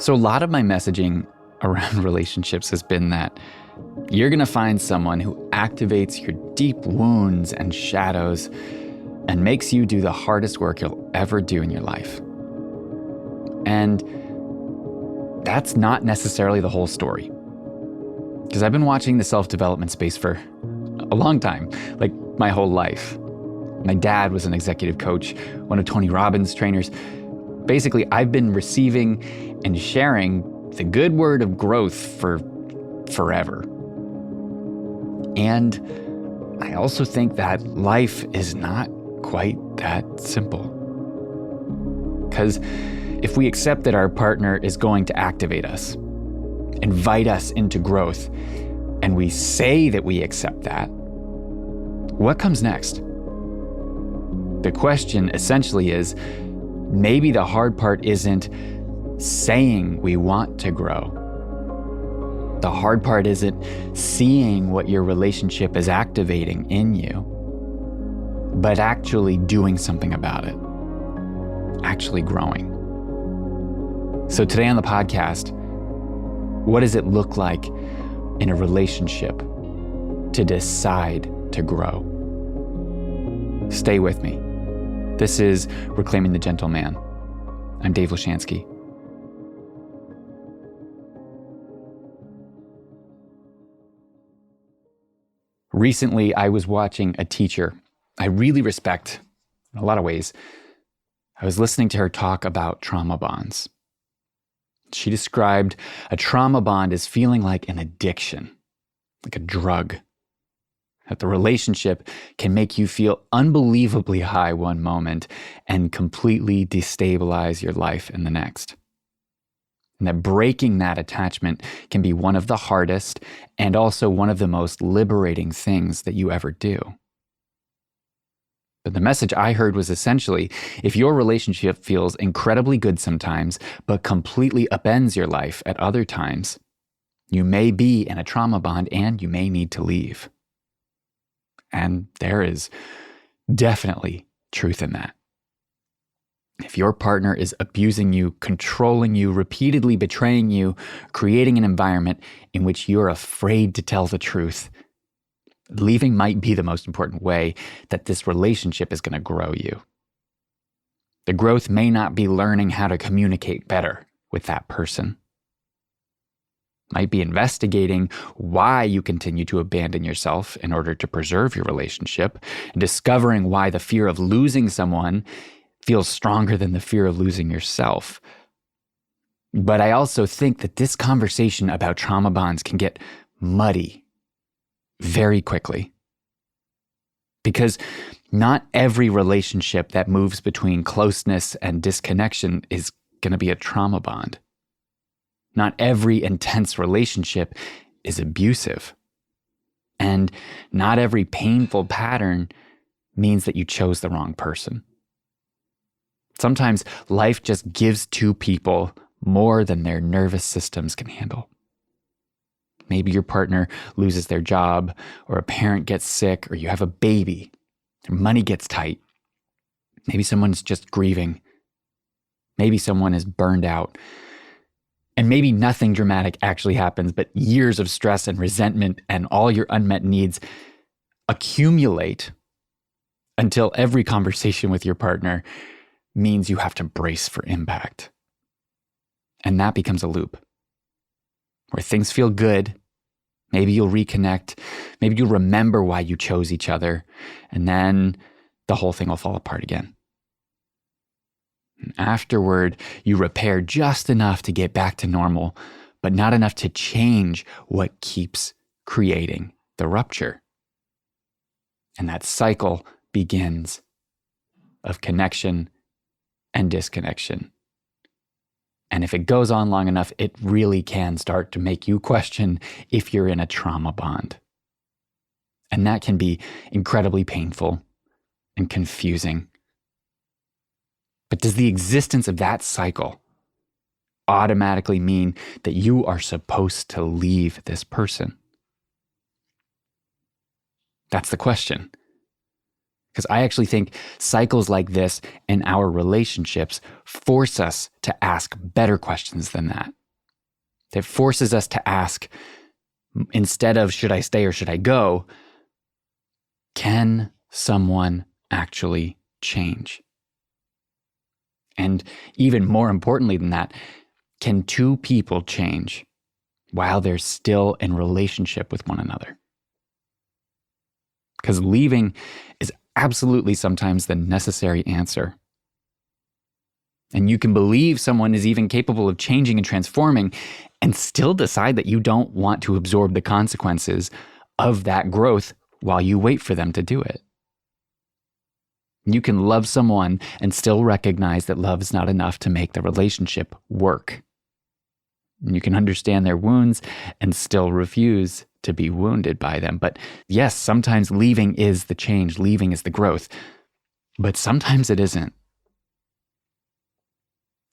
So a lot of my messaging around relationships has been that you're going to find someone who activates your deep wounds and shadows and makes you do the hardest work you'll ever do in your life. And that's not necessarily the whole story. Because I've been watching the self-development space for a long time, like my whole life. My dad was an executive coach, one of Tony Robbins' trainers. Basically, I've been receiving and sharing the good word of growth for forever. And I also think that life is not quite that simple. Because if we accept that our partner is going to activate us, invite us into growth, and we say that we accept that, what comes next? The question essentially is, maybe the hard part isn't saying we want to grow. The hard part isn't seeing what your relationship is activating in you, but actually doing something about it, actually growing. So today on the podcast, what does it look like in a relationship to decide to grow? Stay with me. This is Reclaiming the Gentle Man. I'm Dave Lashansky. Recently, I was watching a teacher I really respect in a lot of ways. I was listening to her talk about trauma bonds. She described a trauma bond as feeling like an addiction, like a drug. That the relationship can make you feel unbelievably high one moment and completely destabilize your life in the next. And that breaking that attachment can be one of the hardest and also one of the most liberating things that you ever do. But the message I heard was essentially, if your relationship feels incredibly good sometimes, but completely upends your life at other times, you may be in a trauma bond and you may need to leave. And there is definitely truth in that. If your partner is abusing you, controlling you, repeatedly betraying you, creating an environment in which you're afraid to tell the truth, leaving might be the most important way that this relationship is going to grow you. The growth may not be learning how to communicate better with that person. Might be investigating why you continue to abandon yourself in order to preserve your relationship, and discovering why the fear of losing someone feels stronger than the fear of losing yourself. But I also think that this conversation about trauma bonds can get muddy very quickly. Because not every relationship that moves between closeness and disconnection is going to be a trauma bond. Not every intense relationship is abusive. And not every painful pattern means that you chose the wrong person. Sometimes life just gives two people more than their nervous systems can handle. Maybe your partner loses their job, or a parent gets sick, or you have a baby, or money gets tight. Maybe someone's just grieving. Maybe someone is burned out. And maybe nothing dramatic actually happens, but years of stress and resentment and all your unmet needs accumulate until every conversation with your partner means you have to brace for impact. And that becomes a loop where things feel good. Maybe you'll reconnect. Maybe you'll remember why you chose each other. And then the whole thing will fall apart again. And afterward, you repair just enough to get back to normal, but not enough to change what keeps creating the rupture. And that cycle begins of connection and disconnection. And if it goes on long enough, it really can start to make you question if you're in a trauma bond. And that can be incredibly painful and confusing. But does the existence of that cycle automatically mean that you are supposed to leave this person? That's the question. Because I actually think cycles like this in our relationships force us to ask better questions than that. It forces us to ask, instead of should I stay or should I go, can someone actually change? And even more importantly than that, can two people change while they're still in relationship with one another? Because leaving is absolutely sometimes the necessary answer. And you can believe someone is even capable of changing and transforming and still decide that you don't want to absorb the consequences of that growth while you wait for them to do it. You can love someone and still recognize that love is not enough to make the relationship work. You can understand their wounds and still refuse to be wounded by them. But yes, sometimes leaving is the change, leaving is the growth. But sometimes it isn't.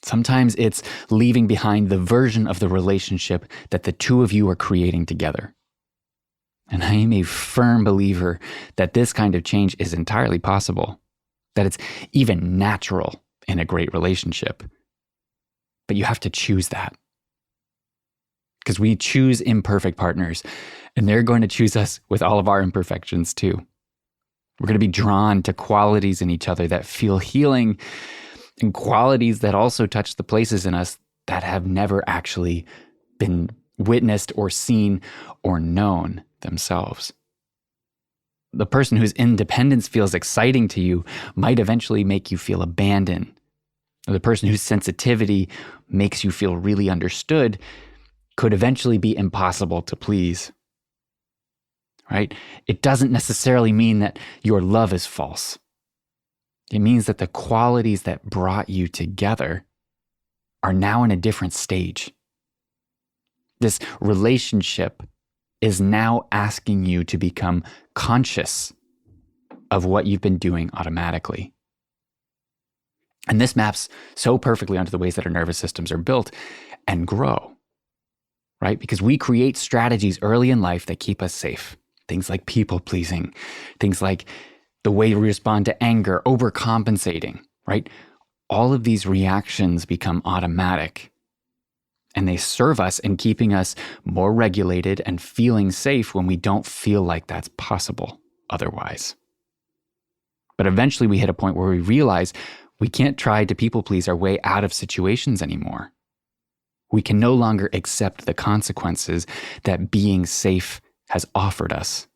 Sometimes it's leaving behind the version of the relationship that the two of you are creating together. And I am a firm believer that this kind of change is entirely possible, that it's even natural in a great relationship. But you have to choose that. Because we choose imperfect partners, and they're going to choose us with all of our imperfections too. We're going to be drawn to qualities in each other that feel healing, and qualities that also touch the places in us that have never actually been witnessed or seen or known themselves. The person whose independence feels exciting to you might eventually make you feel abandoned. Or the person whose sensitivity makes you feel really understood could eventually be impossible to please. Right? It doesn't necessarily mean that your love is false. It means that the qualities that brought you together are now in a different stage. This relationship is now asking you to become conscious of what you've been doing automatically. And this maps so perfectly onto the ways that our nervous systems are built and grow, right? Because we create strategies early in life that keep us safe. Things like people pleasing, things like the way we respond to anger, overcompensating, right? All of these reactions become automatic, and they serve us in keeping us more regulated and feeling safe when we don't feel like that's possible otherwise. But eventually we hit a point where we realize we can't try to people please our way out of situations anymore. We can no longer accept the consequences that being safe has offered us.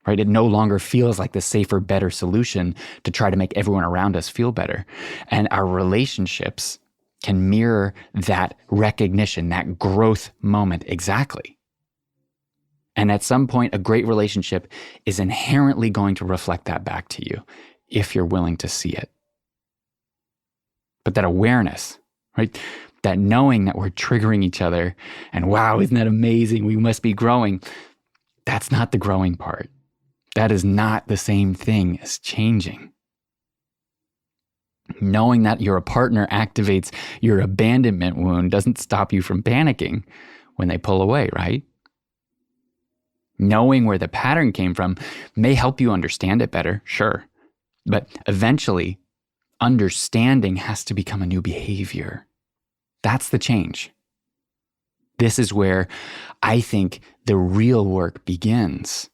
Right? It no longer feels like the safer, better solution to try to make everyone around us feel better. And our relationships can mirror that recognition, that growth moment exactly. And at some point, a great relationship is inherently going to reflect that back to you if you're willing to see it. But that awareness, right? That knowing that we're triggering each other and wow, isn't that amazing? We must be growing. That's not the growing part. That is not the same thing as changing. Knowing that your partner activates your abandonment wound doesn't stop you from panicking when they pull away, right? Knowing where the pattern came from may help you understand it better, sure. But eventually, understanding has to become a new behavior. That's the change. This is where I think the real work begins.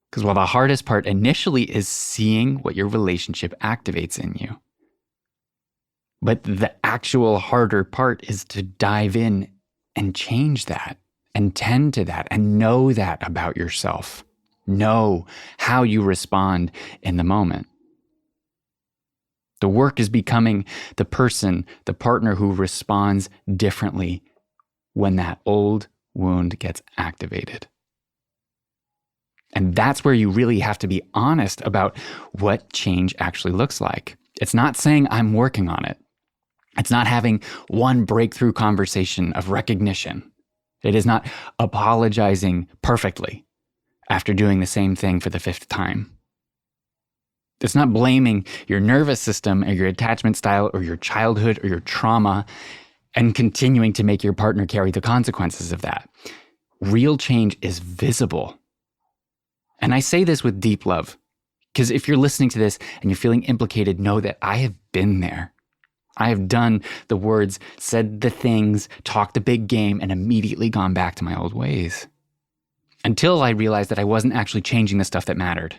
Because while the hardest part initially is seeing what your relationship activates in you, but the actual harder part is to dive in and change that and tend to that and know that about yourself. Know how you respond in the moment. The work is becoming the person, the partner who responds differently when that old wound gets activated. And that's where you really have to be honest about what change actually looks like. It's not saying I'm working on it. It's not having one breakthrough conversation of recognition. It is not apologizing perfectly after doing the same thing for the 5th time. It's not blaming your nervous system or your attachment style or your childhood or your trauma and continuing to make your partner carry the consequences of that. Real change is visible. And I say this with deep love. Because if you're listening to this and you're feeling implicated, know that I have been there. I have done the words, said the things, talked the big game, and immediately gone back to my old ways. Until I realized that I wasn't actually changing the stuff that mattered.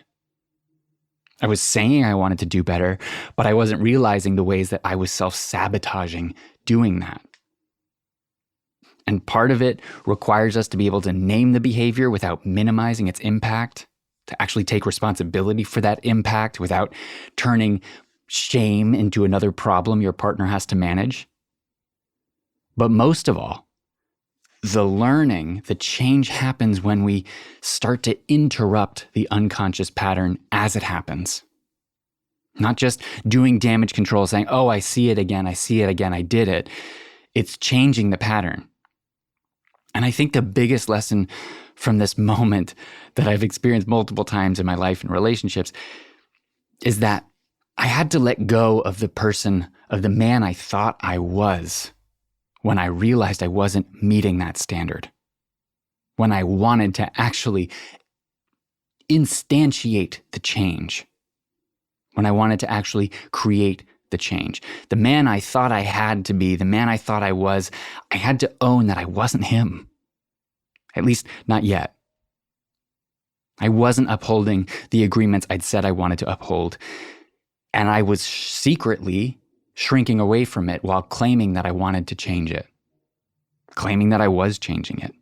I was saying I wanted to do better, but I wasn't realizing the ways that I was self-sabotaging doing that. And part of it requires us to be able to name the behavior without minimizing its impact, to actually take responsibility for that impact without turning shame into another problem your partner has to manage. But most of all, the change happens when we start to interrupt the unconscious pattern as it happens. Not just doing damage control, saying, oh, I see it again, I did it. It's changing the pattern. And I think the biggest lesson from this moment that I've experienced multiple times in my life and relationships is that I had to let go of the man I thought I was when I realized I wasn't meeting that standard. When I wanted to actually instantiate the change. When I wanted to actually create the change. The man I thought I had to be, the man I thought I was, I had to own that I wasn't him. At least not yet. I wasn't upholding the agreements I'd said I wanted to uphold. And I was secretly shrinking away from it while claiming that I wanted to change it. Claiming that I was changing it.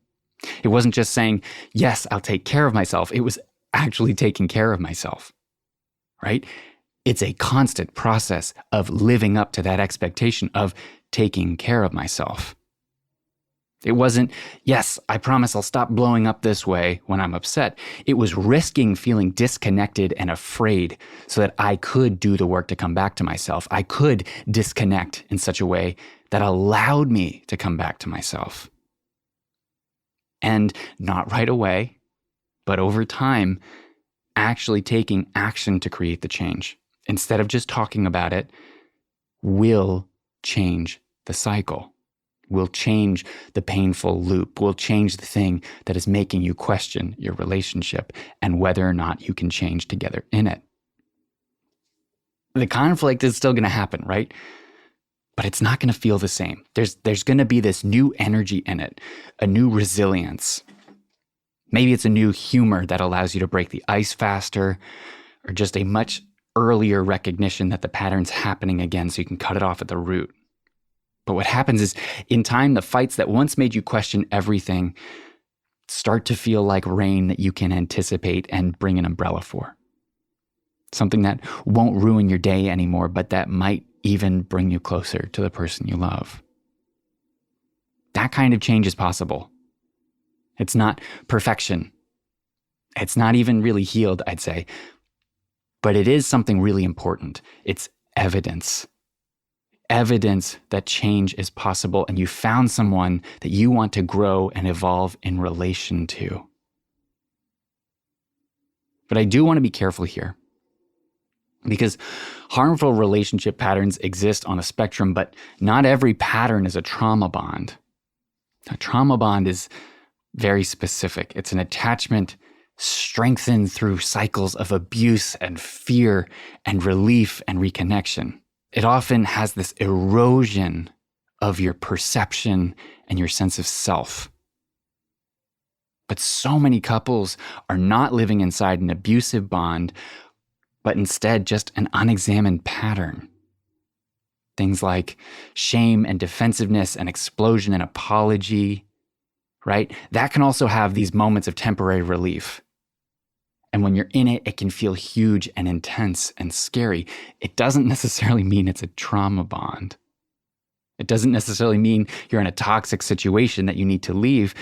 It wasn't just saying, yes, I'll take care of myself. It was actually taking care of myself, right? It's a constant process of living up to that expectation of taking care of myself. It wasn't, yes, I promise I'll stop blowing up this way when I'm upset. It was risking feeling disconnected and afraid so that I could do the work to come back to myself. I could disconnect in such a way that allowed me to come back to myself. And not right away, but over time, actually taking action to create the change, instead of just talking about it, will change the cycle. Will change the painful loop, will change the thing that is making you question your relationship and whether or not you can change together in it. The conflict is still going to happen, right? But it's not going to feel the same. There's going to be this new energy in it, a new resilience. Maybe it's a new humor that allows you to break the ice faster, or just a much earlier recognition that the pattern's happening again so you can cut it off at the root. But what happens is, in time, the fights that once made you question everything start to feel like rain that you can anticipate and bring an umbrella for. Something that won't ruin your day anymore, but that might even bring you closer to the person you love. That kind of change is possible. It's not perfection. It's not even really healed, I'd say. But it is something really important. It's evidence. Evidence that change is possible, and you found someone that you want to grow and evolve in relation to. But I do want to be careful here, because harmful relationship patterns exist on a spectrum, but not every pattern is a trauma bond. A trauma bond is very specific. It's an attachment strengthened through cycles of abuse and fear and relief and reconnection. It often has this erosion of your perception and your sense of self. But so many couples are not living inside an abusive bond, but instead just an unexamined pattern. Things like shame and defensiveness and explosion and apology, right? That can also have these moments of temporary relief. And when you're in it, it can feel huge and intense and scary. It doesn't necessarily mean it's a trauma bond. It doesn't necessarily mean you're in a toxic situation that you need to leave,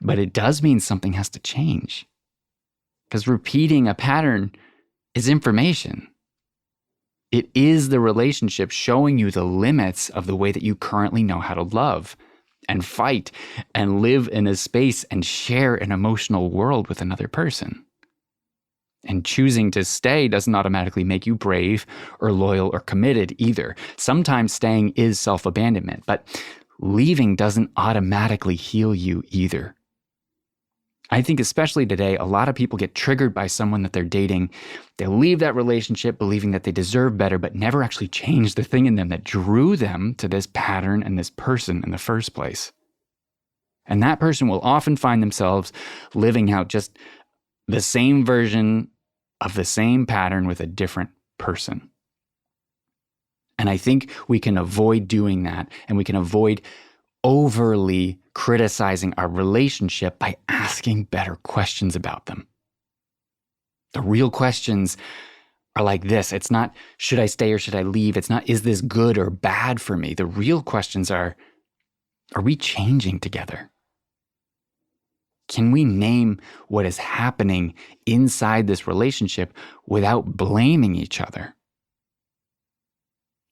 but it does mean something has to change. Because repeating a pattern is information. It is the relationship showing you the limits of the way that you currently know how to love and fight and live in a space and share an emotional world with another person. And choosing to stay doesn't automatically make you brave or loyal or committed either. Sometimes staying is self-abandonment, but leaving doesn't automatically heal you either. I think especially today, a lot of people get triggered by someone that they're dating. They leave that relationship believing that they deserve better, but never actually change the thing in them that drew them to this pattern and this person in the first place. And that person will often find themselves living out just the same version of the same pattern with a different person. And I think we can avoid doing that, and we can avoid overly criticizing our relationship by asking better questions about them. The real questions are like this. It's not, should I stay or should I leave? It's not, is this good or bad for me? The real questions are we changing together? Can we name what is happening inside this relationship without blaming each other?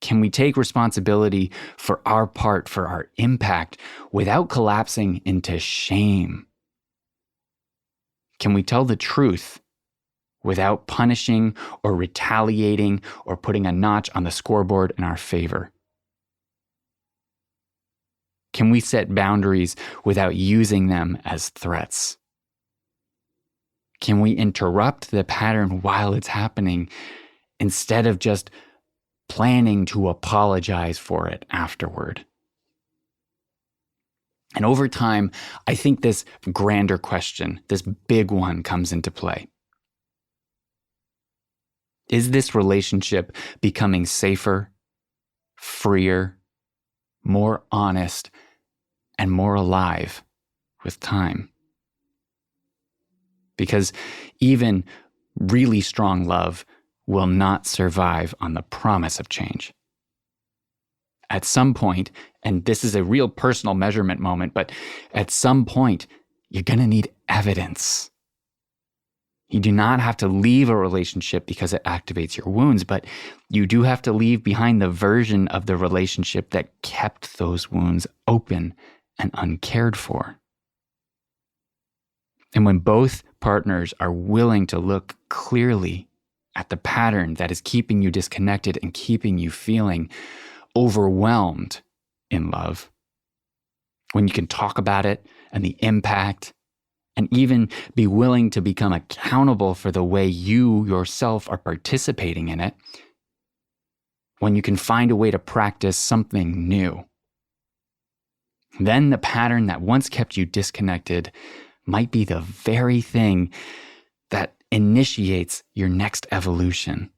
Can we take responsibility for our part, for our impact, without collapsing into shame? Can we tell the truth without punishing or retaliating or putting a notch on the scoreboard in our favor? Can we set boundaries without using them as threats? Can we interrupt the pattern while it's happening instead of just planning to apologize for it afterward? And over time, I think this grander question, this big one, comes into play. Is this relationship becoming safer, freer, more honest, and more alive with time? Because even really strong love will not survive on the promise of change. At some point, and this is a real personal measurement moment, but at some point, you're going to need evidence. You do not have to leave a relationship because it activates your wounds, but you do have to leave behind the version of the relationship that kept those wounds open and uncared for. And when both partners are willing to look clearly at the pattern that is keeping you disconnected and keeping you feeling overwhelmed in love, when you can talk about it and the impact, and even be willing to become accountable for the way you yourself are participating in it, when you can find a way to practice something new, then the pattern that once kept you disconnected might be the very thing that initiates your next evolution.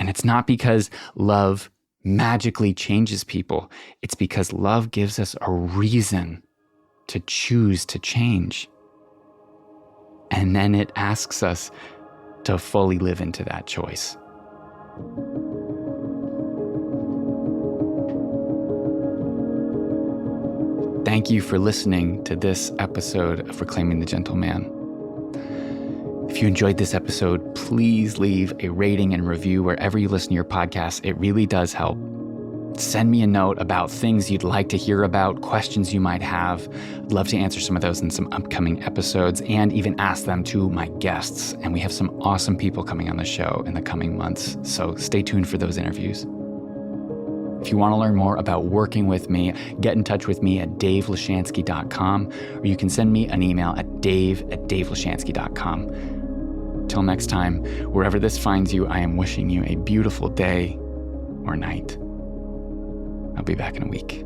And it's not because love magically changes people. It's because love gives us a reason to choose to change. And then it asks us to fully live into that choice. Thank you for listening to this episode of Reclaiming the Gentleman. If you enjoyed this episode, please leave a rating and review wherever you listen to your podcast. It really does help. Send me a note about things you'd like to hear about, questions you might have. I'd love to answer some of those in some upcoming episodes and even ask them to my guests. And we have some awesome people coming on the show in the coming months, so stay tuned for those interviews. If you want to learn more about working with me, get in touch with me at davelashansky.com, or you can send me an email at dave@davelashansky.com. Till next time, wherever this finds you, I am wishing you a beautiful day or night. I'll be back in a week.